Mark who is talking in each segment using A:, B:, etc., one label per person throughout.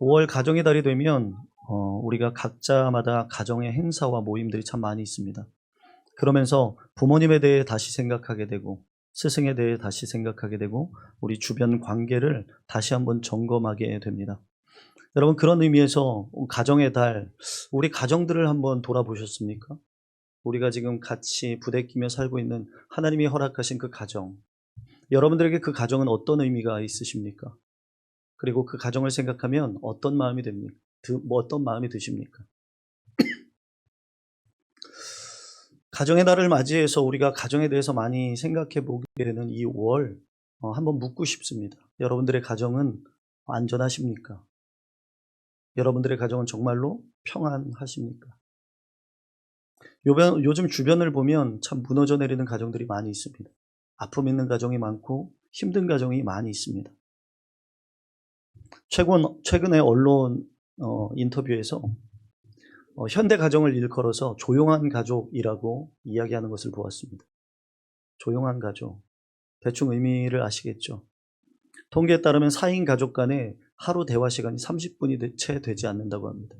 A: 5월 가정의 달이 되면 우리가 각자마다 가정의 행사와 모임들이 참 많이 있습니다. 그러면서 부모님에 대해 다시 생각하게 되고 스승에 대해 다시 생각하게 되고 우리 주변 관계를 다시 한번 점검하게 됩니다. 여러분, 그런 의미에서 가정의 달, 우리 가정들을 한번 돌아보셨습니까? 우리가 지금 같이 부대끼며 살고 있는 하나님이 허락하신 그 가정, 여러분들에게 그 가정은 어떤 의미가 있으십니까? 그리고 그 가정을 생각하면 어떤 마음이 됩니까? 어떤 마음이 드십니까? 가정의 날을 맞이해서 우리가 가정에 대해서 많이 생각해 보게 되는 이 5월, 한번 묻고 싶습니다. 여러분들의 가정은 안전하십니까? 여러분들의 가정은 정말로 평안하십니까? 요즘 주변을 보면 참 무너져 내리는 가정들이 많이 있습니다. 아픔 있는 가정이 많고 힘든 가정이 많이 있습니다. 최근에 언론 인터뷰에서 현대 가정을 일컬어서 조용한 가족이라고 이야기하는 것을 보았습니다. 조용한 가족, 대충 의미를 아시겠죠? 통계에 따르면 4인 가족 간에 하루 대화 시간이 30분이 채 되지 않는다고 합니다.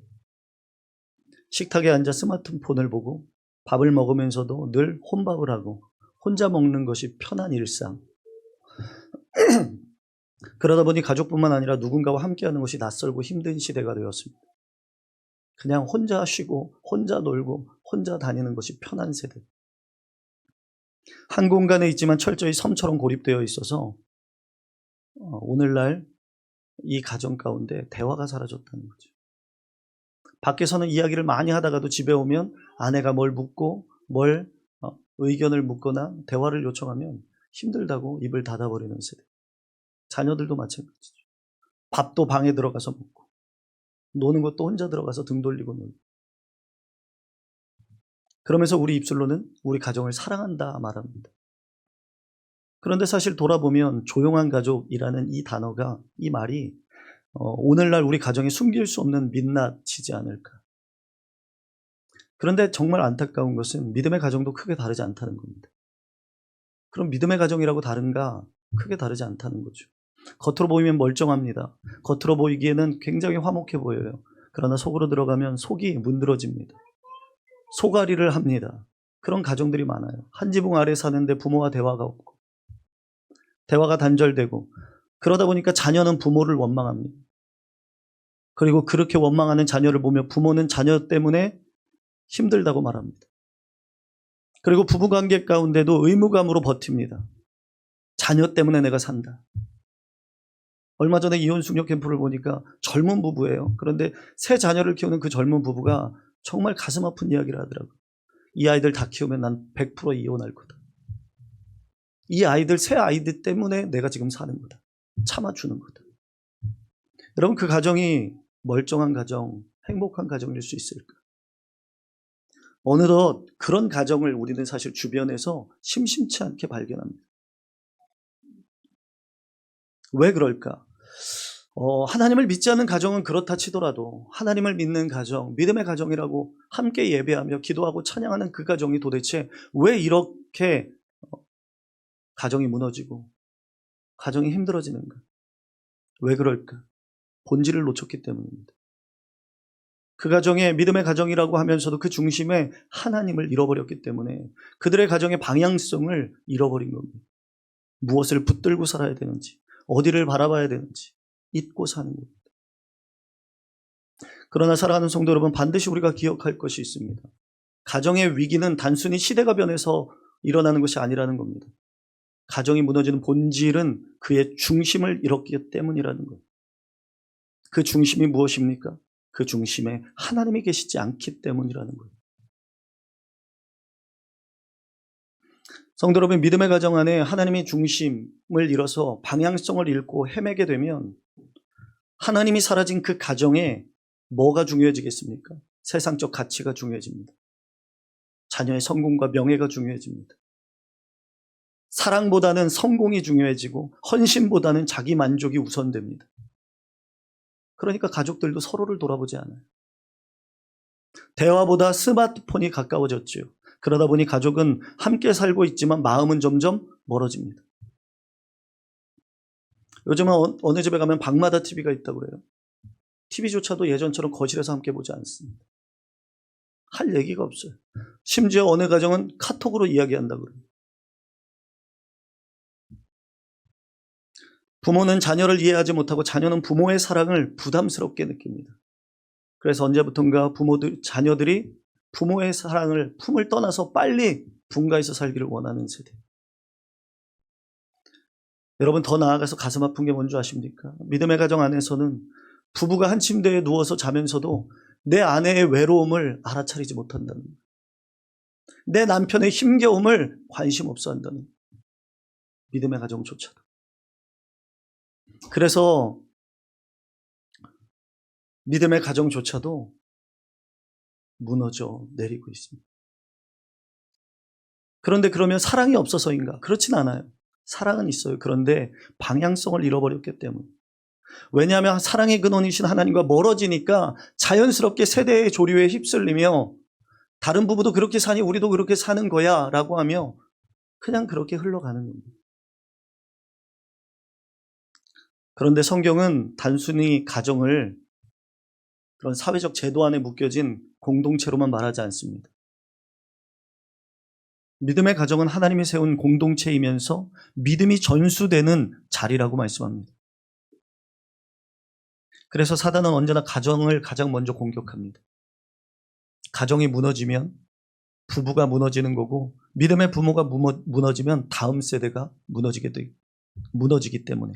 A: 식탁에 앉아 스마트폰을 보고 밥을 먹으면서도 늘 혼밥을 하고 혼자 먹는 것이 편한 일상. 그러다 보니 가족뿐만 아니라 누군가와 함께하는 것이 낯설고 힘든 시대가 되었습니다. 그냥 혼자 쉬고 혼자 놀고 혼자 다니는 것이 편한 세대. 한 공간에 있지만 철저히 섬처럼 고립되어 있어서 오늘날 이 가정 가운데 대화가 사라졌다는 거죠. 밖에서는 이야기를 많이 하다가도 집에 오면 아내가 뭘 묻고 의견을 묻거나 대화를 요청하면 힘들다고 입을 닫아버리는 세대. 자녀들도 마찬가지죠. 밥도 방에 들어가서 먹고 노는 것도 혼자 들어가서 등 돌리고 놀고. 그러면서 우리 입술로는 우리 가정을 사랑한다 말합니다. 그런데 사실 돌아보면 조용한 가족이라는 이 단어가, 이 말이 오늘날 우리 가정에 숨길 수 없는 민낯이지 않을까. 그런데 정말 안타까운 것은 믿음의 가정도 크게 다르지 않다는 겁니다. 그럼 믿음의 가정이라고 다른가? 크게 다르지 않다는 거죠. 겉으로 보이면 멀쩡합니다. 겉으로 보이기에는 굉장히 화목해 보여요. 그러나 속으로 들어가면 속이 문드러집니다. 속앓이를 합니다. 그런 가정들이 많아요. 한 지붕 아래 사는데 부모와 대화가 없고 대화가 단절되고, 그러다 보니까 자녀는 부모를 원망합니다. 그리고 그렇게 원망하는 자녀를 보며 부모는 자녀 때문에 힘들다고 말합니다. 그리고 부부관계 가운데도 의무감으로 버팁니다. 자녀 때문에 내가 산다. 얼마 전에 이혼 숙녀 캠프를 보니까 젊은 부부예요. 그런데 새 자녀를 키우는 그 젊은 부부가 정말 가슴 아픈 이야기를 하더라고요. 이 아이들 다 키우면 난 100% 이혼할 거다. 이 아이들, 새 아이들 때문에 내가 지금 사는 거다. 참아주는 거다. 여러분, 그 가정이 멀쩡한 가정, 행복한 가정일 수 있을까? 어느덧 그런 가정을 우리는 사실 주변에서 심심치 않게 발견합니다. 왜 그럴까? 하나님을 믿지 않는 가정은 그렇다 치더라도 하나님을 믿는 가정, 믿음의 가정이라고 함께 예배하며 기도하고 찬양하는 그 가정이 도대체 왜 이렇게 가정이 무너지고 가정이 힘들어지는가? 왜 그럴까? 본질을 놓쳤기 때문입니다. 그 가정의 믿음의 가정이라고 하면서도 그 중심에 하나님을 잃어버렸기 때문에 그들의 가정의 방향성을 잃어버린 겁니다. 무엇을 붙들고 살아야 되는지, 어디를 바라봐야 되는지 잊고 사는 겁니다. 그러나 사랑하는 성도 여러분, 반드시 우리가 기억할 것이 있습니다. 가정의 위기는 단순히 시대가 변해서 일어나는 것이 아니라는 겁니다. 가정이 무너지는 본질은 그의 중심을 잃었기 때문이라는 거예요. 그 중심이 무엇입니까? 그 중심에 하나님이 계시지 않기 때문이라는 거예요. 성도 여러분, 믿음의 가정 안에 하나님의 중심을 잃어서 방향성을 잃고 헤매게 되면 하나님이 사라진 그 가정에 뭐가 중요해지겠습니까? 세상적 가치가 중요해집니다. 자녀의 성공과 명예가 중요해집니다. 사랑보다는 성공이 중요해지고 헌신보다는 자기 만족이 우선됩니다. 그러니까 가족들도 서로를 돌아보지 않아요. 대화보다 스마트폰이 가까워졌지요. 그러다 보니 가족은 함께 살고 있지만 마음은 점점 멀어집니다. 요즘은 어느 집에 가면 방마다 TV가 있다고 그래요. TV조차도 예전처럼 거실에서 함께 보지 않습니다. 할 얘기가 없어요. 심지어 어느 가정은 카톡으로 이야기한다고 그래요. 부모는 자녀를 이해하지 못하고 자녀는 부모의 사랑을 부담스럽게 느낍니다. 그래서 언제부턴가 자녀들이 부모의 사랑을 품을 떠나서 빨리 분가해서 살기를 원하는 세대. 여러분, 더 나아가서 가슴 아픈 게 뭔지 아십니까? 믿음의 가정 안에서는 부부가 한 침대에 누워서 자면서도 내 아내의 외로움을 알아차리지 못한다는 거예요. 내 남편의 힘겨움을 관심 없어 한다는 거예요. 믿음의 가정조차도. 그래서 믿음의 가정조차도 무너져 내리고 있습니다. 그런데 그러면 사랑이 없어서인가? 그렇진 않아요. 사랑은 있어요. 그런데 방향성을 잃어버렸기 때문에. 왜냐하면 사랑의 근원이신 하나님과 멀어지니까 자연스럽게 세대의 조류에 휩쓸리며 다른 부부도 그렇게 사니 우리도 그렇게 사는 거야 라고 하며 그냥 그렇게 흘러가는 겁니다. 그런데 성경은 단순히 가정을 그런 사회적 제도 안에 묶여진 공동체로만 말하지 않습니다. 믿음의 가정은 하나님이 세운 공동체이면서 믿음이 전수되는 자리라고 말씀합니다. 그래서 사단은 언제나 가정을 가장 먼저 공격합니다. 가정이 무너지면 부부가 무너지는 거고 믿음의 부모가 무너지면 다음 세대가 무너지기 때문에.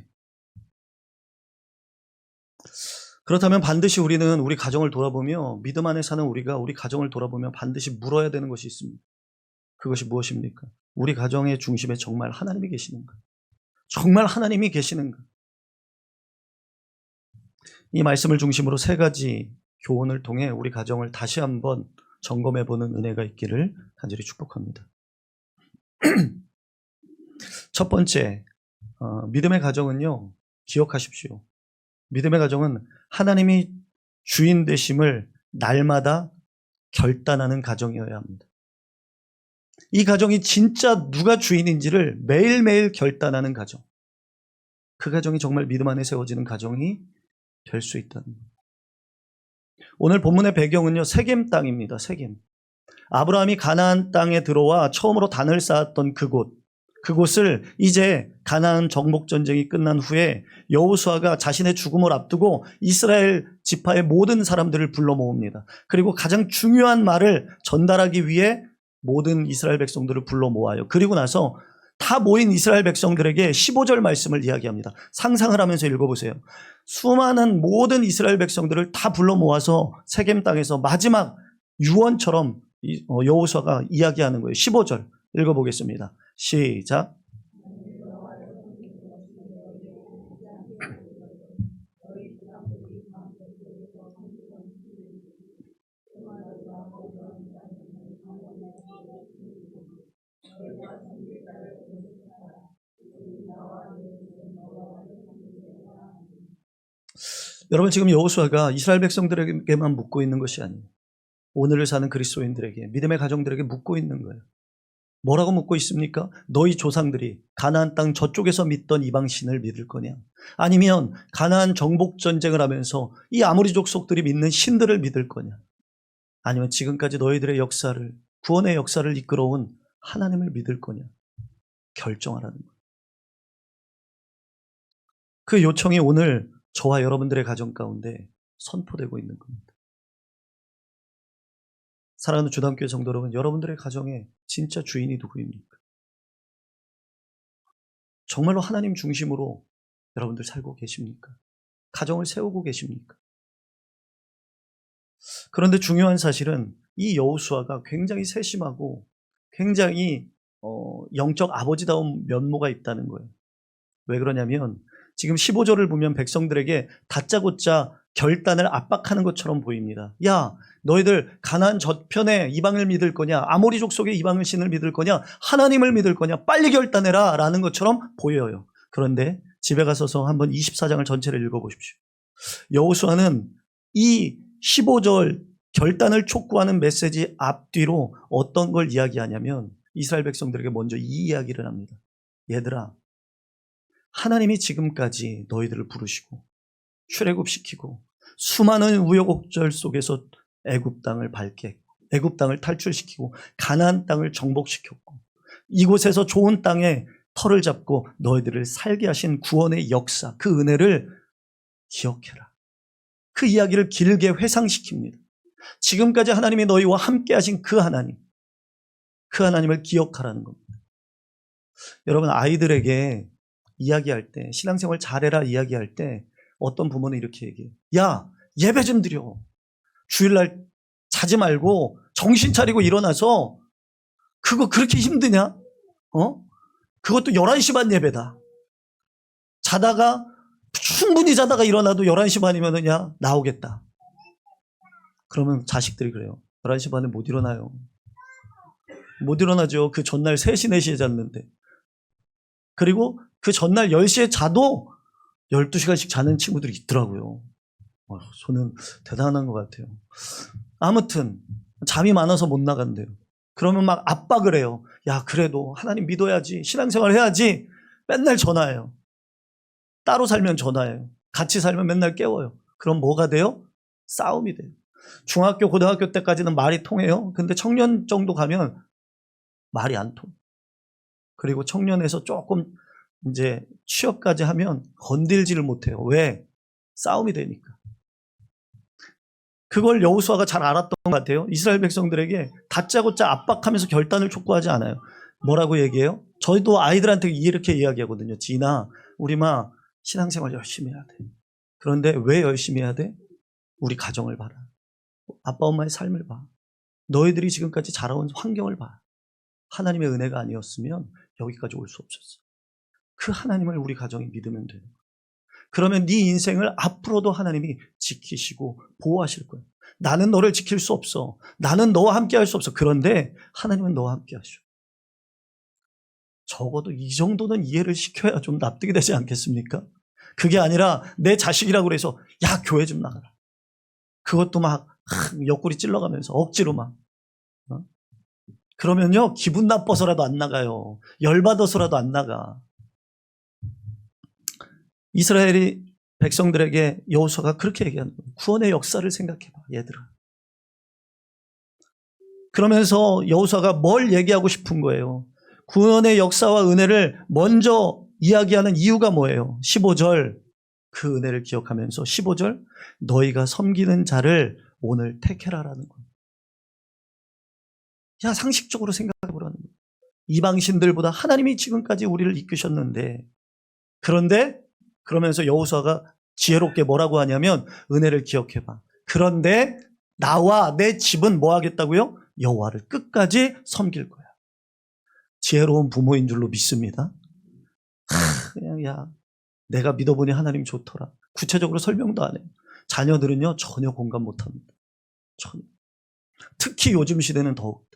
A: 그렇다면 반드시 우리는 우리 가정을 돌아보며 믿음 안에 사는 우리가 우리 가정을 돌아보며 반드시 물어야 되는 것이 있습니다. 그것이 무엇입니까? 우리 가정의 중심에 정말 하나님이 계시는가? 정말 하나님이 계시는가? 이 말씀을 중심으로 세 가지 교훈을 통해 우리 가정을 다시 한번 점검해보는 은혜가 있기를 간절히 축복합니다. 첫 번째, 믿음의 가정은요, 기억하십시오. 믿음의 가정은 하나님이 주인 되심을 날마다 결단하는 가정이어야 합니다. 이 가정이 진짜 누가 주인인지를 매일매일 결단하는 가정. 그 가정이 정말 믿음 안에 세워지는 가정이 될 수 있다는 겁니다. 오늘 본문의 배경은요, 세겜 땅입니다. 세겜. 아브라함이 가나안 땅에 들어와 처음으로 단을 쌓았던 그곳을 이제 가나안 정복 전쟁이 끝난 후에 여호수아가 자신의 죽음을 앞두고 이스라엘 지파의 모든 사람들을 불러 모읍니다. 그리고 가장 중요한 말을 전달하기 위해 모든 이스라엘 백성들을 불러 모아요. 그리고 나서 다 모인 이스라엘 백성들에게 15절 말씀을 이야기합니다. 상상을 하면서 읽어보세요. 수많은 모든 이스라엘 백성들을 다 불러 모아서 세겜 땅에서 마지막 유언처럼 여호수아가 이야기하는 거예요. 15절 읽어보겠습니다. 시작. 여러분, 지금 여호수아가 이스라엘 백성들에게만 묻고 있는 것이 아니에요. 오늘을 사는 그리스도인들에게, 믿음의 가정들에게 묻고 있는 거예요. 뭐라고 묻고 있습니까? 너희 조상들이 가나안 땅 저쪽에서 믿던 이방신을 믿을 거냐? 아니면 가나안 정복 전쟁을 하면서 이 아모리 족속들이 믿는 신들을 믿을 거냐? 아니면 지금까지 너희들의 역사를, 구원의 역사를 이끌어온 하나님을 믿을 거냐? 결정하라는 거예요. 그 요청이 오늘 저와 여러분들의 가정 가운데 선포되고 있는 겁니다. 사랑하는 주담교회 성도 여러분, 여러분들의 가정의 진짜 주인이 누구입니까? 정말로 하나님 중심으로 여러분들 살고 계십니까? 가정을 세우고 계십니까? 그런데 중요한 사실은 이 여호수아가 굉장히 세심하고 굉장히 영적 아버지다운 면모가 있다는 거예요. 왜 그러냐면 지금 15절을 보면 백성들에게 다짜고짜 결단을 압박하는 것처럼 보입니다. 야, 너희들 가나안 저편에 이방을 믿을 거냐? 아모리 족속의 이방의 신을 믿을 거냐? 하나님을 믿을 거냐? 빨리 결단해라 라는 것처럼 보여요. 그런데 집에 가서서 한번 24장을 전체를 읽어보십시오. 여호수아는 이 15절 결단을 촉구하는 메시지 앞뒤로 어떤 걸 이야기하냐면 이스라엘 백성들에게 먼저 이 이야기를 합니다. 얘들아, 하나님이 지금까지 너희들을 부르시고 출애굽시키고 수많은 우여곡절 속에서 애굽 땅을 밟게 했고, 애굽 땅을 탈출시키고 가나안 땅을 정복시켰고, 이곳에서 좋은 땅에 터를 잡고 너희들을 살게 하신 구원의 역사, 그 은혜를 기억해라. 그 이야기를 길게 회상시킵니다. 지금까지 하나님이 너희와 함께 하신 그 하나님을 기억하라는 겁니다. 여러분, 아이들에게 이야기할 때, 신앙생활 잘해라 이야기할 때 어떤 부모는 이렇게 얘기해요. 야, 예배 좀 드려. 주일날 자지 말고 정신 차리고 일어나서, 그거 그렇게 힘드냐? 그것도 11시 반 예배다. 충분히 자다가 일어나도 11시 반이면 야, 나오겠다. 그러면 자식들이 그래요. 11시 반에 못 일어나요. 못 일어나죠. 그 전날 3시, 4시에 잤는데. 그리고 그 전날 10시에 자도 12시간씩 자는 친구들이 있더라고요. 저는 대단한 것 같아요. 아무튼 잠이 많아서 못 나간대요. 그러면 막 압박을 해요. 야, 그래도 하나님 믿어야지, 신앙생활 해야지. 맨날 전화해요. 따로 살면 전화해요. 같이 살면 맨날 깨워요. 그럼 뭐가 돼요? 싸움이 돼요. 중학교, 고등학교 때까지는 말이 통해요. 근데 청년 정도 가면 말이 안 통해요. 그리고 청년에서 조금 이제 취업까지 하면 건들지를 못해요. 왜? 싸움이 되니까. 그걸 여호수아가 잘 알았던 것 같아요. 이스라엘 백성들에게 다짜고짜 압박하면서 결단을 촉구하지 않아요. 뭐라고 얘기해요? 저희도 아이들한테 이렇게 이야기하거든요. 지인아, 우리 막 신앙생활 열심히 해야 돼. 그런데 왜 열심히 해야 돼? 우리 가정을 봐라. 아빠 엄마의 삶을 봐. 너희들이 지금까지 자라온 환경을 봐. 하나님의 은혜가 아니었으면 여기까지 올 수 없었어. 그 하나님을 우리 가정이 믿으면 돼요. 그러면 네 인생을 앞으로도 하나님이 지키시고 보호하실 거예요. 나는 너를 지킬 수 없어. 나는 너와 함께 할 수 없어. 그런데 하나님은 너와 함께 하셔. 적어도 이 정도는 이해를 시켜야 좀 납득이 되지 않겠습니까? 그게 아니라 내 자식이라고 그래서 야, 교회 좀 나가라. 그것도 막 옆구리 찔러가면서 억지로 막. 그러면요, 기분 나빠서라도 안 나가요. 열받아서라도 안 나가. 이스라엘이 백성들에게 여호수아가 그렇게 얘기하는 거예요. 구원의 역사를 생각해봐, 얘들아. 그러면서 여호수아가 뭘 얘기하고 싶은 거예요? 구원의 역사와 은혜를 먼저 이야기하는 이유가 뭐예요? 15절, 그 은혜를 기억하면서 15절, 너희가 섬기는 자를 오늘 택해라라는 거예요. 야, 상식적으로 생각해보라는 거예요. 이방신들보다 하나님이 지금까지 우리를 이끄셨는데, 그러면서 여호수아가 지혜롭게 뭐라고 하냐면 은혜를 기억해봐. 그런데 나와 내 집은 뭐 하겠다고요? 여호와를 끝까지 섬길 거야. 지혜로운 부모인 줄로 믿습니다. 그냥 야, 내가 믿어보니 하나님 좋더라. 구체적으로 설명도 안 해요. 자녀들은요, 전혀 공감 못합니다. 전혀. 특히 요즘 시대는 더욱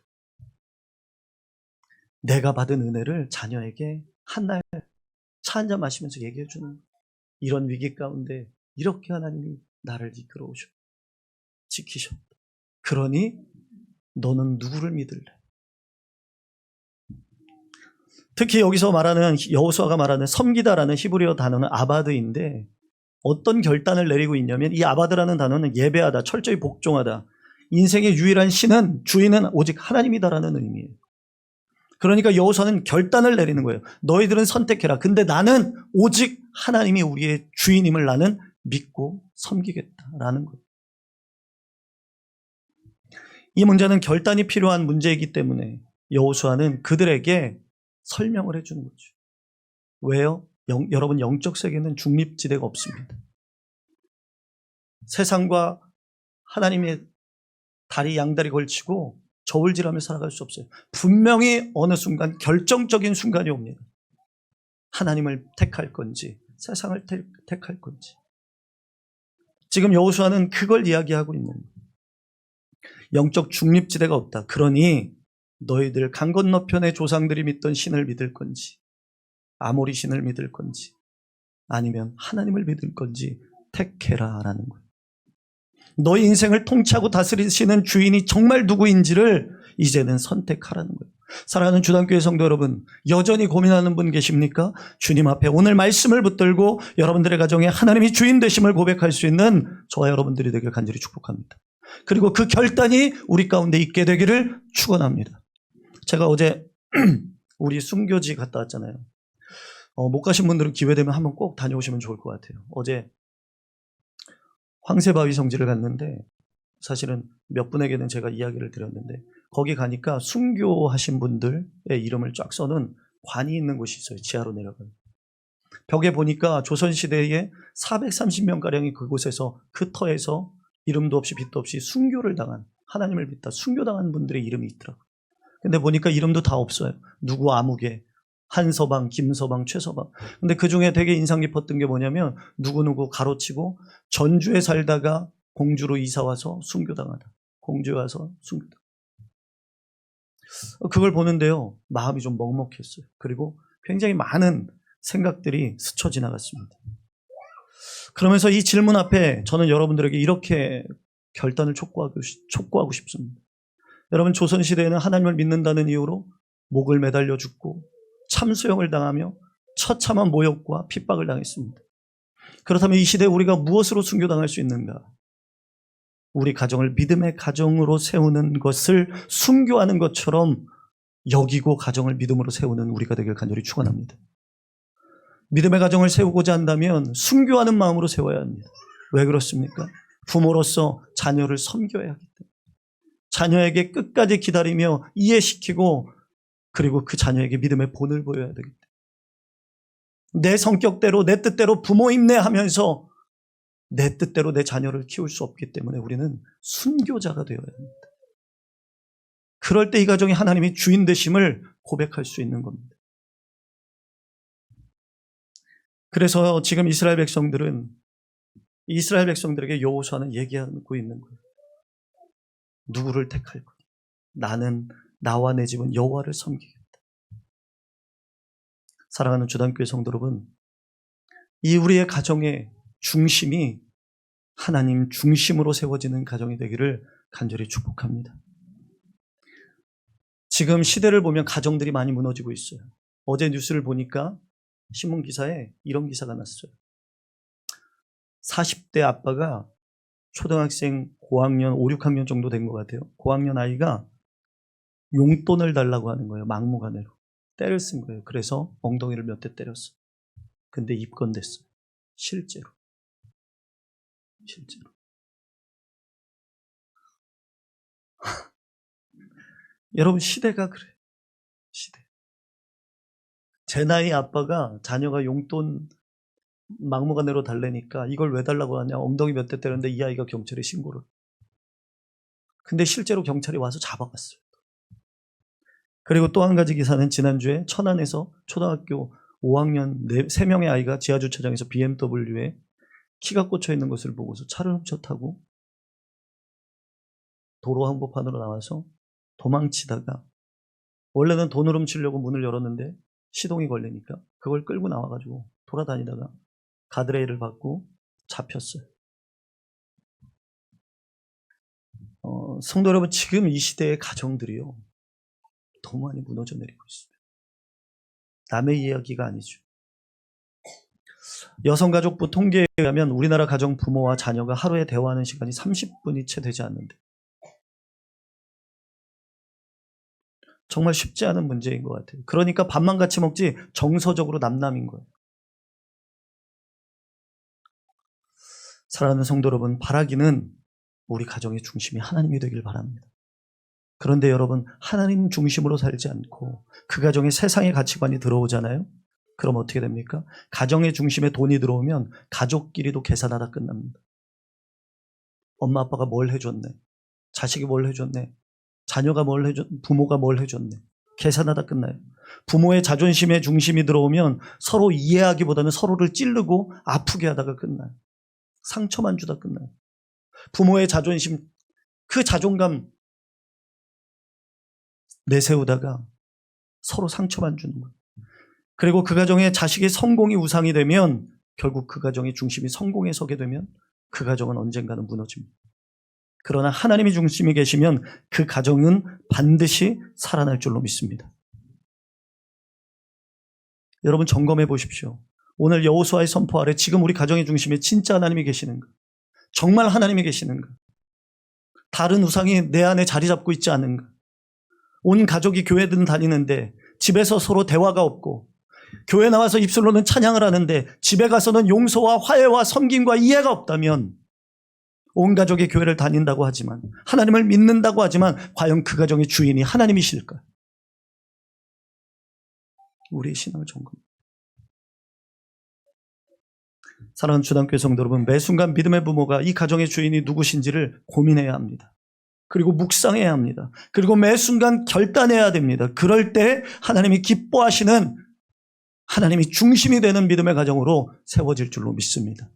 A: 내가 받은 은혜를 자녀에게 한날 차 한잔 마시면서 얘기해 주는 거예요. 이런 위기 가운데 이렇게 하나님이 나를 이끌어 오셨, 지키셨다. 그러니 너는 누구를 믿을래? 특히 여기서 말하는, 여호수아가 말하는 섬기다라는 히브리어 단어는 아바드인데, 어떤 결단을 내리고 있냐면 이 아바드라는 단어는 예배하다, 철저히 복종하다, 인생의 유일한 신은, 주인은 오직 하나님이다라는 의미예요. 그러니까 여호수아는 결단을 내리는 거예요. 너희들은 선택해라. 근데 나는 오직 하나님이 우리의 주인임을 나는 믿고 섬기겠다라는 거예요. 이 문제는 결단이 필요한 문제이기 때문에 여호수아는 그들에게 설명을 해주는 거죠. 왜요? 여러분, 영적 세계는 중립지대가 없습니다. 세상과 하나님의 다리 양다리 걸치고 저울질하며 살아갈 수 없어요. 분명히 어느 순간 결정적인 순간이 옵니다. 하나님을 택할 건지 세상을 택할 건지. 지금 여호수아는 그걸 이야기하고 있는 거예요. 영적 중립지대가 없다. 그러니 너희들 강 건너편의 조상들이 믿던 신을 믿을 건지, 아모리 신을 믿을 건지, 아니면 하나님을 믿을 건지 택해라 라는 거예요. 너희 인생을 통치하고 다스리시는 주인이 정말 누구인지를 이제는 선택하라는 거예요. 사랑하는 주단교회 성도 여러분, 여전히 고민하는 분 계십니까? 주님 앞에 오늘 말씀을 붙들고 여러분들의 가정에 하나님이 주인 되심을 고백할 수 있는 저와 여러분들이 되길 간절히 축복합니다. 그리고 그 결단이 우리 가운데 있게 되기를 축원합니다. 제가 어제 우리 순교지 갔다 왔잖아요. 못 가신 분들은 기회되면 한번 꼭 다녀오시면 좋을 것 같아요. 어제 황새바위 성지를 갔는데 사실은 몇 분에게는 제가 이야기를 드렸는데 거기 가니까 순교하신 분들의 이름을 쫙 써놓은 관이 있는 곳이 있어요. 지하로 내려가요. 벽에 보니까 조선시대에 430명가량이 그곳에서 그 터에서 이름도 없이 빛도 없이 순교를 당한, 하나님을 믿다 순교당한 분들의 이름이 있더라고요. 근데 보니까 이름도 다 없어요. 누구 아무개, 한서방, 김서방, 최서방. 근데 그 중에 되게 인상 깊었던 게 뭐냐면 누구누구 가로치고 전주에 살다가 공주로 이사와서 순교당하다. 공주에 와서 순교당하다. 그걸 보는데요. 마음이 좀 먹먹했어요. 그리고 굉장히 많은 생각들이 스쳐 지나갔습니다. 그러면서 이 질문 앞에 저는 여러분들에게 이렇게 결단을 촉구하고 싶습니다. 여러분, 조선시대에는 하나님을 믿는다는 이유로 목을 매달려 죽고 참수형을 당하며 처참한 모욕과 핍박을 당했습니다. 그렇다면 이 시대에 우리가 무엇으로 순교당할 수 있는가? 우리 가정을 믿음의 가정으로 세우는 것을 순교하는 것처럼 여기고 가정을 믿음으로 세우는 우리가 되길 간절히 축원합니다. 믿음의 가정을 세우고자 한다면 순교하는 마음으로 세워야 합니다. 왜 그렇습니까? 부모로서 자녀를 섬겨야 하기 때문에. 자녀에게 끝까지 기다리며 이해시키고 그리고 그 자녀에게 믿음의 본을 보여야 되기 때문에. 내 성격대로 내 뜻대로 부모 인내하면서 내 뜻대로 내 자녀를 키울 수 없기 때문에 우리는 순교자가 되어야 합니다. 그럴 때 이 가정이 하나님이 주인 되심을 고백할 수 있는 겁니다. 그래서 지금 이스라엘 백성들에게 여호수아는 얘기하고 있는 거예요. 누구를 택할 거냐? 나는 나와 내 집은 여호와를 섬기겠다. 사랑하는 주단교회 성도 여러분, 이 우리의 가정의 중심이 하나님 중심으로 세워지는 가정이 되기를 간절히 축복합니다. 지금 시대를 보면 가정들이 많이 무너지고 있어요. 어제 뉴스를 보니까 신문 기사에 이런 기사가 났어요. 40대 아빠가 초등학생 고학년 5, 6학년 정도 된 것 같아요. 고학년 아이가 용돈을 달라고 하는 거예요. 막무가내로. 때를 쓴 거예요. 그래서 엉덩이를 몇 대 때렸어요. 근데 입건됐어요. 실제로. 여러분, 시대가 그래요. 시대. 제 나이 아빠가 자녀가 용돈 막무가내로 달래니까 이걸 왜 달라고 하냐, 엉덩이 몇 대 때렸는데 이 아이가 경찰에 신고를. 근데 실제로 경찰이 와서 잡아갔어요. 그리고 또 한 가지 기사는 지난주에 천안에서 초등학교 5학년 3명의 아이가 지하주차장에서 BMW에 키가 꽂혀 있는 것을 보고서 차를 훔쳐 타고 도로 한복판으로 나와서 도망치다가, 원래는 돈을 훔치려고 문을 열었는데 시동이 걸리니까 그걸 끌고 나와가지고 돌아다니다가 가드레일을 받고 잡혔어요. 성도 여러분, 지금 이 시대의 가정들이요, 너무 많이 무너져 내리고 있습니다. 남의 이야기가 아니죠. 여성가족부 통계에 의하면 우리나라 가정 부모와 자녀가 하루에 대화하는 시간이 30분이 채 되지 않는데, 정말 쉽지 않은 문제인 것 같아요. 그러니까 밥만 같이 먹지 정서적으로 남남인 거예요. 사랑하는 성도 여러분, 바라기는 우리 가정의 중심이 하나님이 되길 바랍니다. 그런데 여러분, 하나님 중심으로 살지 않고 그 가정에 세상의 가치관이 들어오잖아요. 그럼 어떻게 됩니까? 가정의 중심에 돈이 들어오면 가족끼리도 계산하다 끝납니다. 엄마 아빠가 뭘 해줬네, 자식이 뭘 해줬네, 자녀가 뭘 해줬네, 부모가 뭘 해줬네, 계산하다 끝나요. 부모의 자존심의 중심이 들어오면 서로 이해하기보다는 서로를 찌르고 아프게 하다가 끝나요. 상처만 주다 끝나요. 부모의 자존심, 그 자존감 내세우다가 서로 상처만 주는 거예요. 그리고 그 가정에 자식의 성공이 우상이 되면 결국 그 가정의 중심이 성공에 서게 되면 그 가정은 언젠가는 무너집니다. 그러나 하나님이 중심이 계시면 그 가정은 반드시 살아날 줄로 믿습니다. 여러분 점검해 보십시오. 오늘 여호수아의 선포 아래 지금 우리 가정의 중심에 진짜 하나님이 계시는가? 정말 하나님이 계시는가? 다른 우상이 내 안에 자리 잡고 있지 않은가? 온 가족이 교회든 다니는데 집에서 서로 대화가 없고, 교회 나와서 입술로는 찬양을 하는데 집에 가서는 용서와 화해와 섬김과 이해가 없다면, 온 가족이 교회를 다닌다고 하지만, 하나님을 믿는다고 하지만 과연 그 가정의 주인이 하나님이실까? 우리의 신앙을 점검합니다. 사랑하는 주단교회 성도 여러분, 매 순간 믿음의 부모가 이 가정의 주인이 누구신지를 고민해야 합니다. 그리고 묵상해야 합니다. 그리고 매 순간 결단해야 됩니다. 그럴 때 하나님이 기뻐하시는, 하나님이 중심이 되는 믿음의 가정으로 세워질 줄로 믿습니다.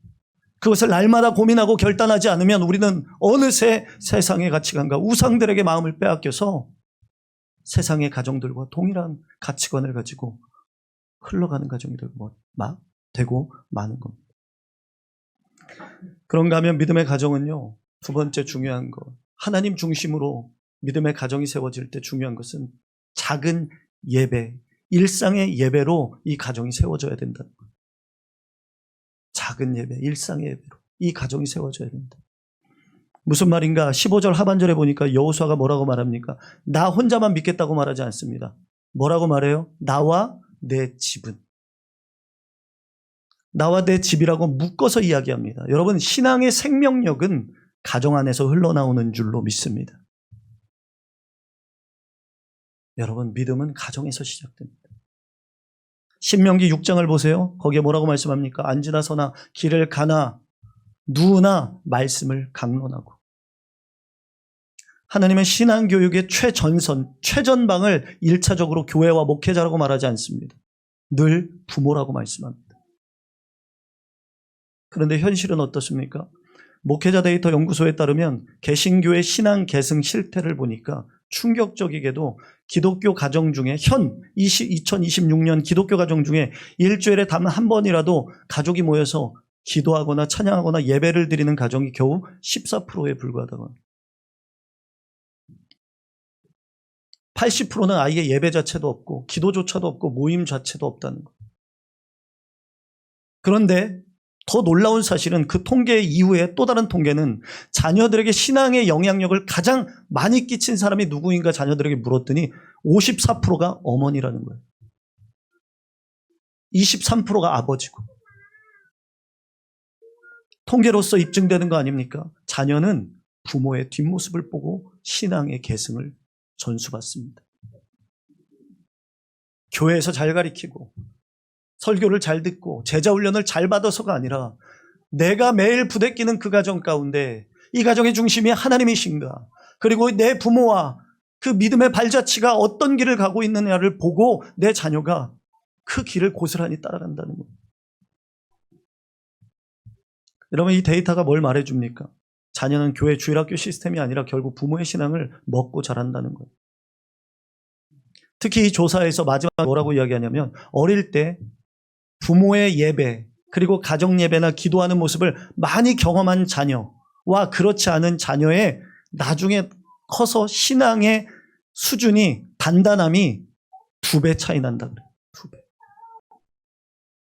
A: 그것을 날마다 고민하고 결단하지 않으면 우리는 어느새 세상의 가치관과 우상들에게 마음을 빼앗겨서 세상의 가정들과 동일한 가치관을 가지고 흘러가는 가정이 되고 마는 겁니다. 그런가 하면 믿음의 가정은요, 두 번째 중요한 것, 하나님 중심으로 믿음의 가정이 세워질 때 중요한 것은 작은 예배, 일상의 예배로 이 가정이 세워져야 된다는 거예요. 작은 예배, 일상의 예배로 이 가정이 세워져야 된다. 무슨 말인가? 15절 하반절에 보니까 여호수아가 뭐라고 말합니까? 나 혼자만 믿겠다고 말하지 않습니다. 뭐라고 말해요? 나와 내 집은. 나와 내 집이라고 묶어서 이야기합니다. 여러분, 신앙의 생명력은 가정 안에서 흘러나오는 줄로 믿습니다. 여러분, 믿음은 가정에서 시작됩니다. 신명기 6장을 보세요. 거기에 뭐라고 말씀합니까? 앉으나 서나 길을 가나 누우나 말씀을 강론하고. 하나님은 신앙교육의 최전방을 1차적으로 교회와 목회자라고 말하지 않습니다. 늘 부모라고 말씀합니다. 그런데 현실은 어떻습니까? 목회자 데이터 연구소에 따르면 개신교의 신앙 계승 실태를 보니까 충격적이게도 기독교 가정 중에 2026년 기독교 가정 중에 일주일에 단 한 번이라도 가족이 모여서 기도하거나 찬양하거나 예배를 드리는 가정이 겨우 14%에 불과하다고 합니다. 80%는 아예 예배 자체도 없고 기도조차도 없고 모임 자체도 없다는 거예요. 그런데 더 놀라운 사실은 그 통계 이후에 또 다른 통계는 자녀들에게 신앙의 영향력을 가장 많이 끼친 사람이 누구인가 자녀들에게 물었더니 54%가 어머니라는 거예요. 23%가 아버지고. 통계로서 입증되는 거 아닙니까? 자녀는 부모의 뒷모습을 보고 신앙의 계승을 전수받습니다. 교회에서 잘 가르치고 설교를 잘 듣고 제자 훈련을 잘 받아서가 아니라 내가 매일 부대끼는 그 가정 가운데 이 가정의 중심이 하나님이신가, 그리고 내 부모와 그 믿음의 발자취가 어떤 길을 가고 있느냐를 보고 내 자녀가 그 길을 고스란히 따라간다는 거예요. 여러분, 이 데이터가 뭘 말해줍니까? 자녀는 교회 주일학교 시스템이 아니라 결국 부모의 신앙을 먹고 자란다는 거예요. 특히 이 조사에서 마지막 뭐라고 이야기하냐면, 어릴 때 부모의 예배 그리고 가정 예배나 기도하는 모습을 많이 경험한 자녀와 그렇지 않은 자녀의 나중에 커서 신앙의 수준이, 단단함이 2배 차이 난다 그래요. 2배.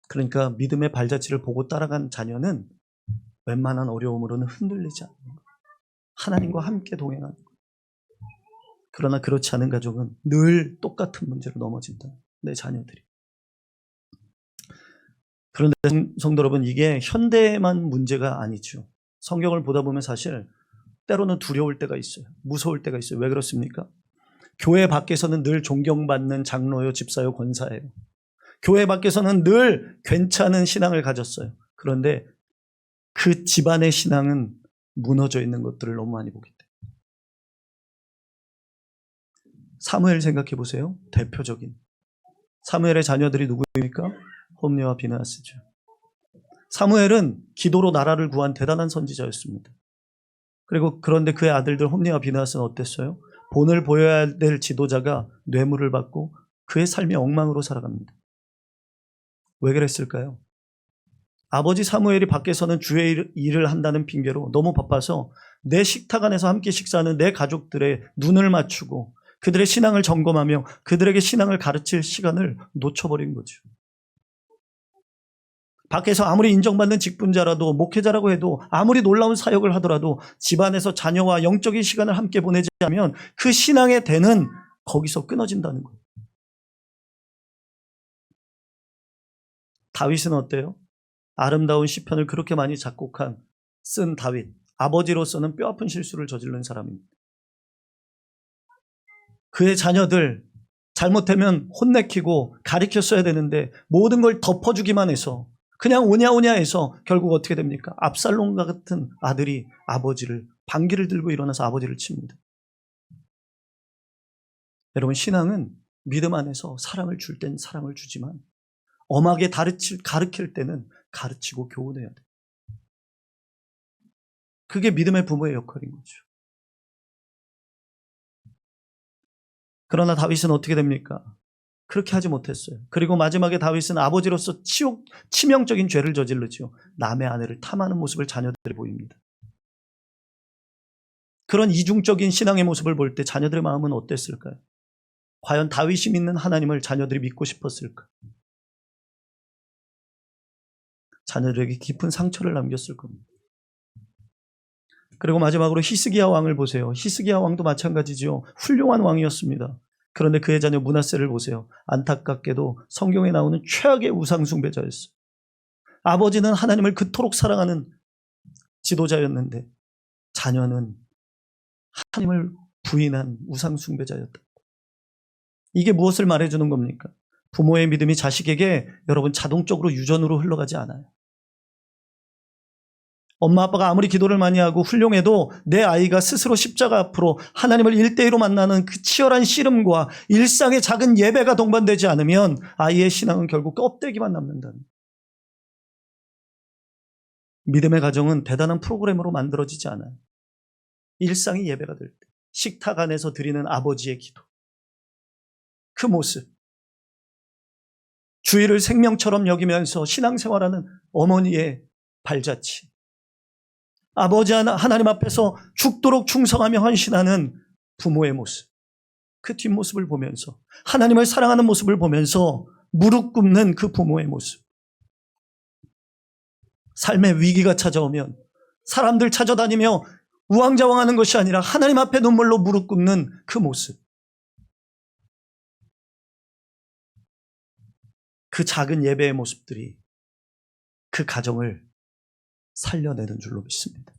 A: 그러니까 믿음의 발자취를 보고 따라간 자녀는 웬만한 어려움으로는 흔들리지 않는 거예요. 하나님과 함께 동행하는 거예요. 그러나 그렇지 않은 가족은 늘 똑같은 문제로 넘어진다. 내 자녀들이. 그런데 성도 여러분, 이게 현대만 문제가 아니죠. 성경을 보다 보면 사실 때로는 두려울 때가 있어요. 무서울 때가 있어요. 왜 그렇습니까? 교회 밖에서는 늘 존경받는 장로요, 집사요, 권사예요. 교회 밖에서는 늘 괜찮은 신앙을 가졌어요. 그런데 그 집안의 신앙은 무너져 있는 것들을 너무 많이 보기 때문에. 사무엘 생각해 보세요. 대표적인 사무엘의 자녀들이 누구입니까? 홈리와 비느하스죠. 사무엘은 기도로 나라를 구한 대단한 선지자였습니다. 그리고 그런데 그의 아들들 홈리와 비느하스는 어땠어요? 본을 보여야 될 지도자가 뇌물을 받고 그의 삶이 엉망으로 살아갑니다. 왜 그랬을까요? 아버지 사무엘이 밖에서는 주의 일을 한다는 핑계로 너무 바빠서 내 식탁 안에서 함께 식사하는 내 가족들의 눈을 맞추고 그들의 신앙을 점검하며 그들에게 신앙을 가르칠 시간을 놓쳐버린 거죠. 밖에서 아무리 인정받는 직분자라도 목회자라고 해도 아무리 놀라운 사역을 하더라도 집안에서 자녀와 영적인 시간을 함께 보내지 않으면 그 신앙의 대는 거기서 끊어진다는 거예요. 다윗은 어때요? 아름다운 시편을 그렇게 많이 작곡한 쓴 다윗, 아버지로서는 뼈아픈 실수를 저지른 사람입니다. 그의 자녀들 잘못되면 혼내키고 가르쳤어야 되는데 모든 걸 덮어주기만 해서 그냥 오냐오냐 해서 결국 어떻게 됩니까? 압살롬과 같은 아들이 아버지를 방귀를 들고 일어나서 아버지를 칩니다. 여러분, 신앙은 믿음 안에서 사랑을 줄 땐 사랑을 주지만 엄하게 가르칠 때는 가르치고 교훈해야 돼요. 그게 믿음의 부모의 역할인 거죠. 그러나 다윗은 어떻게 됩니까? 그렇게 하지 못했어요. 그리고 마지막에 다윗은 아버지로서 치명적인 죄를 저질르죠. 남의 아내를 탐하는 모습을 자녀들이 보입니다. 그런 이중적인 신앙의 모습을 볼 때 자녀들의 마음은 어땠을까요? 과연 다윗이 믿는 하나님을 자녀들이 믿고 싶었을까? 자녀들에게 깊은 상처를 남겼을 겁니다. 그리고 마지막으로 히스기야 왕을 보세요. 히스기야 왕도 마찬가지죠. 훌륭한 왕이었습니다. 그런데 그의 자녀 므낫세를 보세요. 안타깝게도 성경에 나오는 최악의 우상 숭배자였어요. 아버지는 하나님을 그토록 사랑하는 지도자였는데 자녀는 하나님을 부인한 우상 숭배자였다. 이게 무엇을 말해주는 겁니까? 부모의 믿음이 자식에게 여러분 자동적으로 유전으로 흘러가지 않아요. 엄마 아빠가 아무리 기도를 많이 하고 훌륭해도 내 아이가 스스로 십자가 앞으로 하나님을 1대1로 만나는 그 치열한 씨름과 일상의 작은 예배가 동반되지 않으면 아이의 신앙은 결국 껍데기만 남는다는 거예요. 믿음의 가정은 대단한 프로그램으로 만들어지지 않아요. 일상이 예배가 될 때 식탁 안에서 드리는 아버지의 기도, 그 모습, 주일을 생명처럼 여기면서 신앙생활하는 어머니의 발자취, 아버지 하나님 앞에서 죽도록 충성하며 헌신하는 부모의 모습, 그 뒷모습을 보면서 하나님을 사랑하는 모습을 보면서 무릎 꿇는 그 부모의 모습, 삶의 위기가 찾아오면 사람들 찾아다니며 우왕좌왕하는 것이 아니라 하나님 앞에 눈물로 무릎 꿇는 그 모습, 그 작은 예배의 모습들이 그 가정을 살려내는 줄로 믿습니다.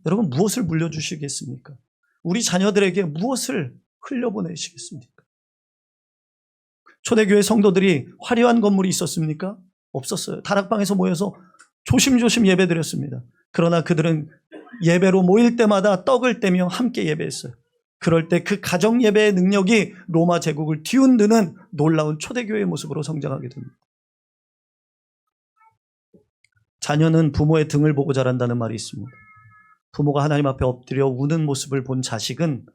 A: 여러분, 무엇을 물려주시겠습니까? 우리 자녀들에게 무엇을 흘려보내시겠습니까? 초대교회 성도들이 화려한 건물이 있었습니까? 없었어요. 다락방에서 모여서 조심조심 예배드렸습니다. 그러나 그들은 예배로 모일 때마다 떡을 떼며 함께 예배했어요. 그럴 때 그 가정 예배의 능력이 로마 제국을 뒤흔드는 놀라운 초대교회의 모습으로 성장하게 됩니다. 자녀는 부모의 등을 보고 자란다는 말이 있습니다. 부모가 하나님 앞에 엎드려 우는 모습을 본 자식은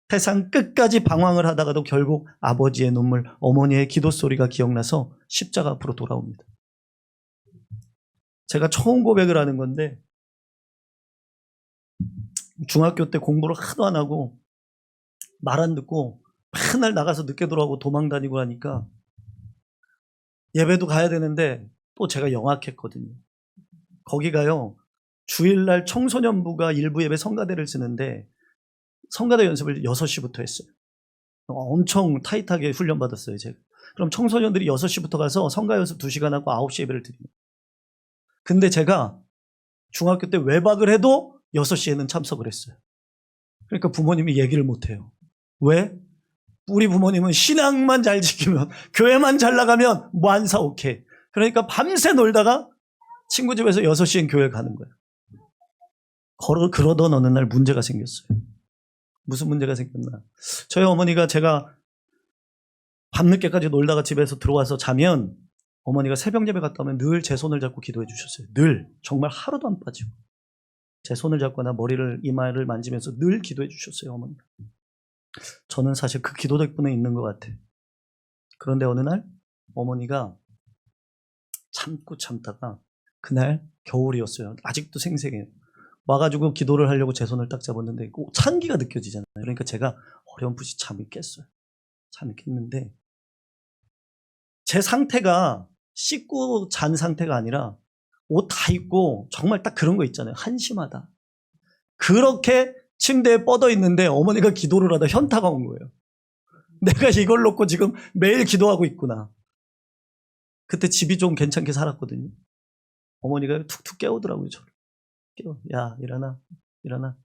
A: 세상 끝까지 방황을 하다가도 결국 아버지의 눈물, 어머니의 기도 소리가 기억나서 십자가 앞으로 돌아옵니다. 제가 처음 고백을 하는 건데 중학교 때 공부를 하도 안 하고 말 안 듣고 맨날 나가서 늦게 돌아오고 도망 다니고 하니까 예배도 가야 되는데 또 제가 영악했거든요. 거기가요, 주일날 청소년부가 일부 예배 성가대를 쓰는데 성가대 연습을 6시부터 했어요. 엄청 타이트하게 훈련받았어요, 제가. 그럼 청소년들이 6시부터 가서 성가 연습 2시간 하고 9시 예배를 드립니다. 근데 제가 중학교 때 외박을 해도 6시에는 참석을 했어요. 그러니까 부모님이 얘기를 못해요. 왜? 우리 부모님은 신앙만 잘 지키면, 교회만 잘 나가면 만사오케이. 그러니까 밤새 놀다가 친구 집에서 6시엔 교회 가는 거예요. 그러던 어느 날 문제가 생겼어요. 무슨 문제가 생겼나? 저희 어머니가 제가 밤늦게까지 놀다가 집에서 들어와서 자면 어머니가 새벽 예배 갔다 오면 늘 제 손을 잡고 기도해 주셨어요. 늘. 정말 하루도 안 빠지고. 제 손을 잡거나 머리를, 이마를 만지면서 늘 기도해 주셨어요, 어머니가. 저는 사실 그 기도 덕분에 있는 것 같아요. 그런데 어느 날 어머니가 참고 참다가 그날 겨울이었어요. 아직도 생생해요. 와가지고 기도를 하려고 제 손을 딱 잡았는데 찬기가 느껴지잖아요. 그러니까 제가 어렴풋이 잠이 깼어요. 잠이 깼는데 제 상태가 씻고 잔 상태가 아니라 옷 다 입고 정말 딱 그런 거 있잖아요. 한심하다. 그렇게 침대에 뻗어 있는데 어머니가 기도를 하다 현타가 온 거예요. 내가 이걸 놓고 지금 매일 기도하고 있구나. 그때 집이 좀 괜찮게 살았거든요. 어머니가 툭툭 깨우더라고요. 저를. 깨워. 야, 일어나. 일어나.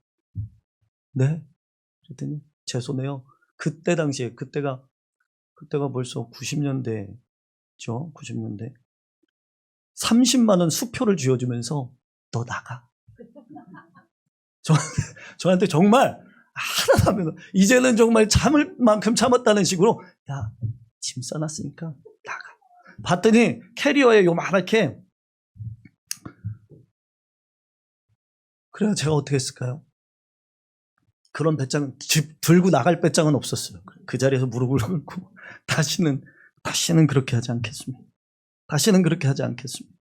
A: 네? 그랬더니 제 손에요. 그때 당시에 그때가 벌써 90년대죠. 90년대. 30만 원 수표를 쥐어주면서 너 나가. 저한테 정말 하나도 하면 이제는 정말 참을 만큼 참았다는 식으로 야, 짐 싸놨으니까 나가. 봤더니 캐리어에 요만하게. 그래서 제가 어떻게 했을까요? 그런 배짱은 들고 나갈 배짱은 없었어요. 그 자리에서 무릎을 꿇고 다시는 그렇게 하지 않겠습니다. 다시는 그렇게 하지 않겠습니다.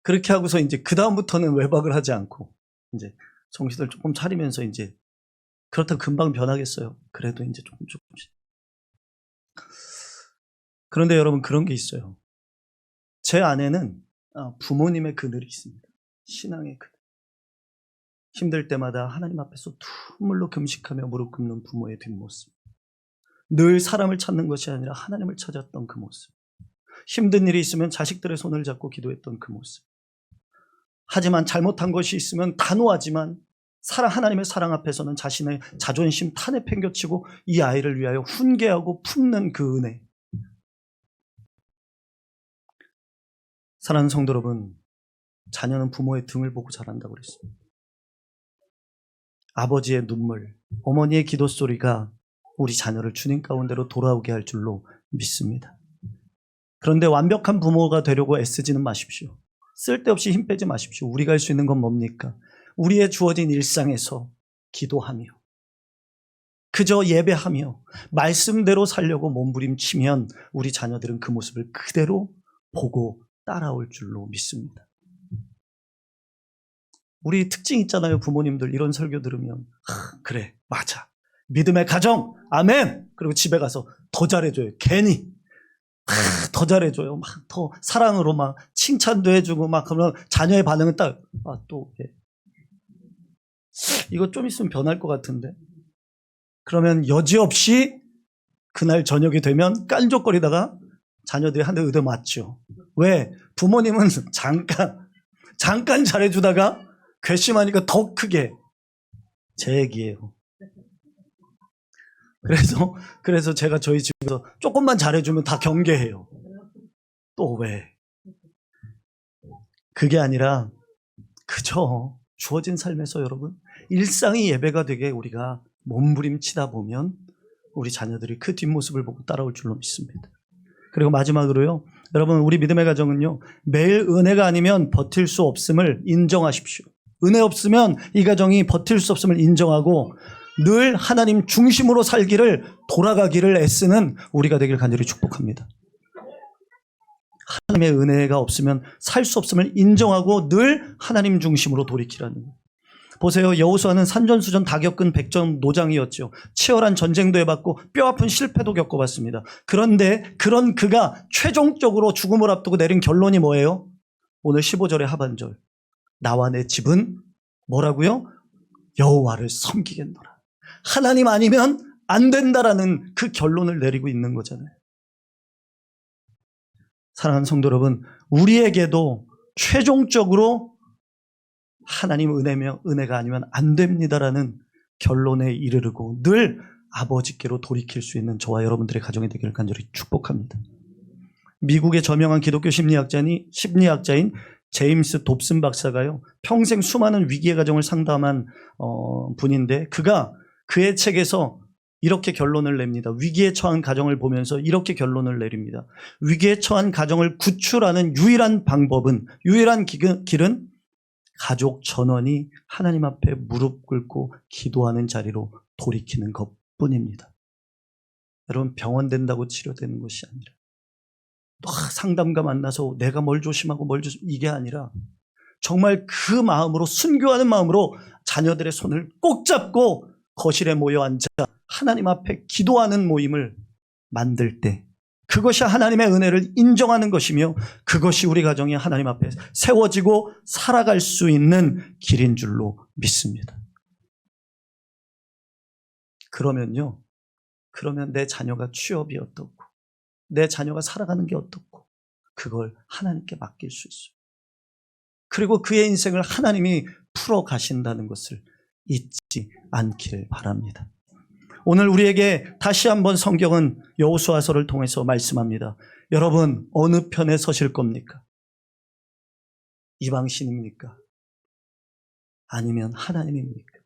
A: 그렇게 하고서 이제 그 다음부터는 외박을 하지 않고 이제 정신을 조금 차리면서 이제 그렇다고 금방 변하겠어요. 그래도 이제 조금씩. 그런데 여러분 그런 게 있어요. 제 안에는 부모님의 그늘이 있습니다. 신앙의 그늘. 힘들 때마다 하나님 앞에서 눈물로 금식하며 무릎 꿇는 부모의 뒷모습. 늘 사람을 찾는 것이 아니라 하나님을 찾았던 그 모습. 힘든 일이 있으면 자식들의 손을 잡고 기도했던 그 모습. 하지만 잘못한 것이 있으면 단호하지만 하나님의 사랑 앞에서는 자신의 자존심 탄에 팽겨치고 이 아이를 위하여 훈계하고 품는 그 은혜. 사랑하는 성도 여러분, 자녀는 부모의 등을 보고 자란다고 그랬습니다. 아버지의 눈물, 어머니의 기도 소리가 우리 자녀를 주님 가운데로 돌아오게 할 줄로 믿습니다. 그런데 완벽한 부모가 되려고 애쓰지는 마십시오. 쓸데없이 힘 빼지 마십시오. 우리가 할 수 있는 건 뭡니까? 우리의 주어진 일상에서 기도하며 그저 예배하며 말씀대로 살려고 몸부림치면 우리 자녀들은 그 모습을 그대로 보고 따라올 줄로 믿습니다. 우리 특징 있잖아요. 부모님들 이런 설교 들으면 그래 맞아 믿음의 가정 아멘. 그리고 집에 가서 더 잘해줘요. 괜히 더 잘해줘요. 막 더 사랑으로 막 칭찬도 해주고 막 그러면 자녀의 반응은 딱 또 이거 좀 있으면 변할 것 같은데. 그러면 여지없이 그날 저녁이 되면 깐족거리다가 자녀들이 한 대 의대 맞죠. 왜? 부모님은 잠깐 잘해주다가 괘씸하니까 더 크게. 제 얘기예요. 그래서 제가 저희 집에서 조금만 잘해주면 다 경계해요. 또 왜? 그게 아니라 그저 주어진 삶에서 여러분 일상이 예배가 되게 우리가 몸부림치다 보면 우리 자녀들이 그 뒷모습을 보고 따라올 줄로 믿습니다. 그리고 마지막으로요. 여러분 우리 믿음의 가정은요. 매일 은혜가 아니면 버틸 수 없음을 인정하십시오. 은혜 없으면 이 가정이 버틸 수 없음을 인정하고 늘 하나님 중심으로 살기를 돌아가기를 애쓰는 우리가 되길 간절히 축복합니다. 하나님의 은혜가 없으면 살 수 없음을 인정하고 늘 하나님 중심으로 돌이키라는 거예요. 보세요. 여호수아는 산전수전 다 겪은 백전 노장이었죠. 치열한 전쟁도 해봤고 뼈아픈 실패도 겪어봤습니다. 그런데 그런 그가 최종적으로 죽음을 앞두고 내린 결론이 뭐예요? 오늘 15절의 하반절. 나와 내 집은 뭐라고요? 여호와를 섬기겠노라. 하나님 아니면 안 된다라는 그 결론을 내리고 있는 거잖아요. 사랑하는 성도 여러분, 우리에게도 최종적으로 하나님 은혜가 아니면 안 됩니다라는 결론에 이르르고 늘 아버지께로 돌이킬 수 있는 저와 여러분들의 가정이 되기를 간절히 축복합니다. 미국의 저명한 기독교 심리학자인 제임스 돕슨 박사가요, 평생 수많은 위기의 가정을 상담한 분인데 그의 책에서 이렇게 결론을 냅니다. 위기에 처한 가정을 보면서 이렇게 결론을 내립니다. 위기에 처한 가정을 구출하는 유일한 길은 가족 전원이 하나님 앞에 무릎 꿇고 기도하는 자리로 돌이키는 것뿐입니다. 여러분 병원 된다고 치료되는 것이 아니라 상담가 만나서 내가 뭘 조심하고 이게 아니라 정말 그 마음으로, 순교하는 마음으로 자녀들의 손을 꼭 잡고 거실에 모여 앉아 하나님 앞에 기도하는 모임을 만들 때, 그것이 하나님의 은혜를 인정하는 것이며 그것이 우리 가정이 하나님 앞에 세워지고 살아갈 수 있는 길인 줄로 믿습니다. 그러면 내 자녀가 취업이 어떻고 내 자녀가 살아가는 게 어떻고 그걸 하나님께 맡길 수 있어요. 그리고 그의 인생을 하나님이 풀어 가신다는 것을 잊지 않기를 바랍니다. 오늘 우리에게 다시 한번 성경은 여호수아서를 통해서 말씀합니다. 여러분, 어느 편에 서실 겁니까? 이방신입니까? 아니면 하나님입니까?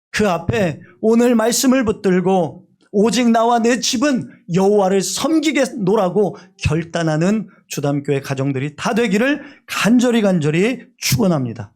A: 그 앞에 오늘 말씀을 붙들고 오직 나와 내 집은 여호와를 섬기겠노라고 결단하는 주담교회 가정들이 다 되기를 간절히 축원합니다.